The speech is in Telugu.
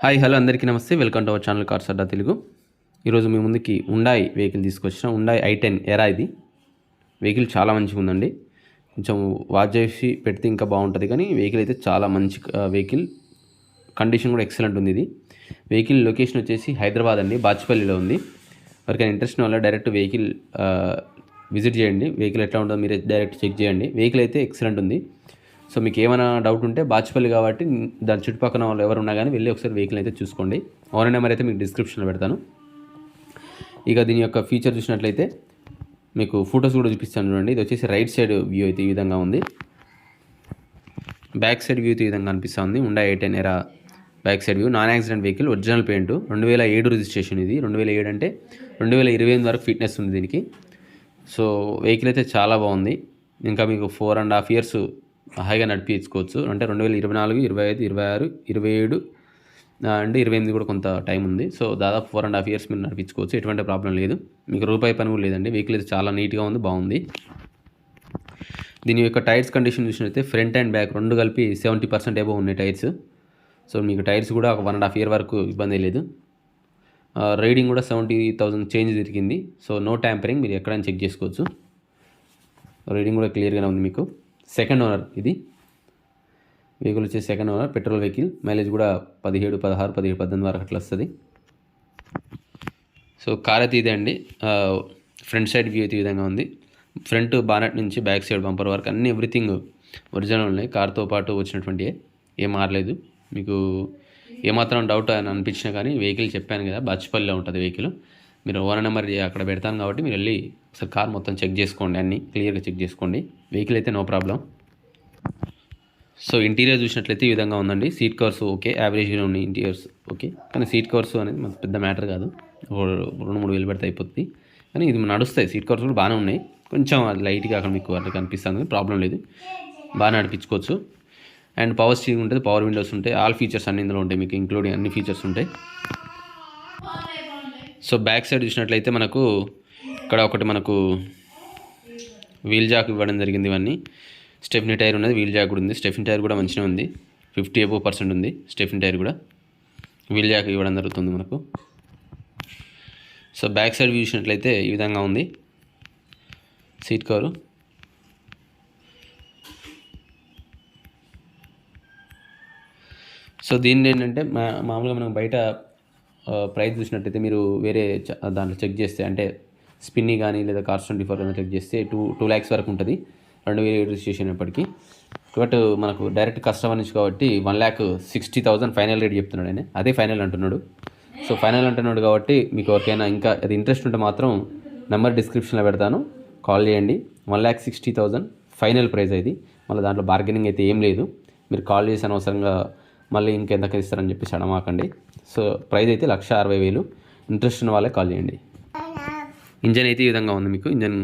హాయ్ హలో అందరికీ నమస్తే. Welcome to our channel cars Adda Telugu. ఈరోజు మీ ముందుకి ఉండాయి వెహికల్ తీసుకొచ్చిన ఉండాయి i10 ఎరా. ఇది వెహికల్ చాలా మంచిగా ఉందండి. కొంచెం వాచ్ చేసి పెడితే ఇంకా బాగుంటుంది, కానీ వెహికల్ అయితే చాలా మంచి వెహికల్. కండిషన్ కూడా ఎక్సలెంట్ ఉంది. ఇది వెహికల్ లొకేషన్ వచ్చేసి హైదరాబాద్ అండి, బాచ్పల్లిలో ఉంది. ఎవరికైనా ఇంట్రెస్ట్ వల్ల డైరెక్ట్ వెహికల్ విజిట్ చేయండి. వెహికల్ ఎట్లా ఉంటుందో మీరు డైరెక్ట్ చెక్ చేయండి. వెహికల్ అయితే ఎక్సలెంట్ ఉంది. సో మీకు ఏమైనా డౌట్ ఉంటే బాచ్పల్లి కాబట్టి దాని చుట్టుపక్కల వాళ్ళు ఎవరు ఉన్నా కానీ వెళ్ళి ఒకసారి వెహికల్ అయితే చూసుకోండి. ఓనర్ నెంబర్ అయితే మీకు డిస్క్రిప్షన్లో పెడతాను. ఇక దీని యొక్క ఫీచర్ చూసినట్లయితే మీకు ఫొటోస్ కూడా చూపిస్తాను చూడండి. ఇది వచ్చేసి రైట్ సైడ్ వ్యూ అయితే ఈ విధంగా ఉంది. బ్యాక్ సైడ్ వ్యూ అయితే ఈ విధంగా అనిపిస్తుంది. ఉండాయి i10 ఎరా back side view. Non accident vehicle, original paint, 2007 registration. ఇది 2007 అంటే 2028 వరకు ఫిట్నెస్ ఉంది దీనికి. సో వెహికల్ అయితే చాలా బాగుంది. ఇంకా మీకు 4.5 years హాయిగా నడిపించుకోవచ్చు. అంటే 2024, 25, 26, 27 అంటే 28 కూడా కొంత టైం ఉంది. సో దాదాపు 4.5 years మీరు నడిపించుకోవచ్చు. ఎటువంటి ప్రాబ్లం లేదు. మీకు రూపాయి పని కూడా లేదండి. వెహికల్ అయితే చాలా నీట్గా ఉంది, బాగుంది. దీని యొక్క టైర్స్ కండిషన్ చూసినట్లయితే ఫ్రంట్ అండ్ బ్యాక్ రెండు కలిపి 70% ఎబో ఉన్నాయి టైర్స్. సో మీకు టైర్స్ కూడా ఒక 1.5 year వరకు ఇబ్బంది లేదు. రైడింగ్ కూడా 70,000 చేంజ్ తిరిగింది. సో నో ట్యాంపరింగ్, మీరు ఎక్కడైనా చెక్ చేసుకోవచ్చు. రైడింగ్ కూడా క్లియర్గానే ఉంది. మీకు సెకండ్ ఓనర్ ఇది వెహికల్ వచ్చేసి second owner, petrol vehicle. Mileage కూడా 17, 16, 17, 18 వరకు అట్లా వస్తుంది. సో కార్ అయితే ఇదే అండి. ఫ్రంట్ సైడ్ వ్యూ అయితే ఈ విధంగా ఉంది. ఫ్రంట్ బానెట్ నుంచి బ్యాక్ సైడ్ బంపర్ వరకు అన్ని ఎవ్రీథింగ్ ఒరిజినల్ ఉన్నాయి. కార్తో పాటు వచ్చినటువంటి ఏం మారలేదు. మీకు ఏమాత్రం డౌట్ అని అనిపించినా కానీ వెహికల్ చెప్పాను కదా, బాచ్పల్లిలో ఉంటుంది వెహికల్. మీరు ఓనర్ నెంబర్ అక్కడ పెడతాను కాబట్టి మీరు వెళ్ళి ఒకసారి కార్ మొత్తం చెక్ చేసుకోండి, అన్నీ క్లియర్గా చెక్ చేసుకోండి. వెహికల్ అయితే నో ప్రాబ్లం. సో ఇంటీరియర్ చూసినట్లయితే ఈ విధంగా ఉందండి. సీట్ కవర్స్ ఓకే, యావరేజ్గా ఉన్నాయి. ఇంటీరియర్స్ ఓకే, కానీ సీట్ కవర్స్ అనేది మనకు పెద్ద మ్యాటర్ కాదు. 2-3 వేలు పెడితే అయిపోతుంది. కానీ ఇది నడుస్తాయి. సీట్ కవర్స్ కూడా బాగానే ఉన్నాయి. కొంచెం లైట్గా అక్కడ మీకు అట్లా కనిపిస్తుంది, ప్రాబ్లం లేదు, బాగా నడిపించుకోవచ్చు. అండ్ పవర్ స్టీరింగ్ ఉంటుంది, పవర్ విండోస్ ఉంటాయి, ఆల్ ఫీచర్స్ అన్ని ఇందులో ఉంటాయి. మీకు ఇంక్లూడింగ్ అన్ని ఫీచర్స్ ఉంటాయి. సో బ్యాక్ సైడ్ చూసినట్లయితే మనకు ఇక్కడ ఒకటి మనకు వీల్ జాక్ ఇవ్వడం జరిగింది. ఇవన్నీ స్టెఫ్నీ టైర్ ఉన్నది, వీల్ జాక్ కూడా ఉంది. స్టెఫ్నీ టైర్ కూడా మంచిగా ఉంది, 50% ఉంది స్టెఫ్నీ టైర్ కూడా. వీల్ జాక్ ఇవ్వడం జరుగుతుంది మనకు. సో బ్యాక్ సైడ్ వ్యూ చూసినట్లయితే ఈ విధంగా ఉంది. సీట్ కవరు, సో దీన్ని ఏంటంటే మామూలుగా మనం బయట ప్రైస్ చూసినట్టయితే మీరు వేరే దాంట్లో చెక్ చేస్తే, అంటే స్పిన్ని కానీ లేదా కార్స్ 24 కానీ చెక్ చేస్తే 2 lakhs వరకు ఉంటుంది. 2007 రిజిస్ట్రేషన్ అయినప్పటికీ. బట్ మనకు డైరెక్ట్ కస్టమర్ నుంచి కాబట్టి 1,60,000 ఫైనల్ రేట్ చెప్తున్నాడు ఆయన. అదే ఫైనల్ అంటున్నాడు. సో ఫైనల్ అంటున్నాడు కాబట్టి మీకు ఎవరికైనా ఇంకా అది ఇంట్రెస్ట్ ఉంటే మాత్రం నెంబర్ డిస్క్రిప్షన్లో పెడతాను, కాల్ చేయండి. 1,60,000 ఫైనల్ ప్రైస్ ఇది. మళ్ళీ దాంట్లో బార్గెనింగ్ అయితే ఏం లేదు. మీరు కాల్ చేసి అనవసరంగా మళ్ళీ ఇంకెంతకు ఇస్తారని చెప్పేసి అడమాకండి. సో ప్రైస్ అయితే 1,60,000. ఇంట్రెస్ట్ ఉన్న వాళ్ళే కాల్ చేయండి. ఇంజన్ అయితే ఈ విధంగా ఉంది. మీకు ఇంజన్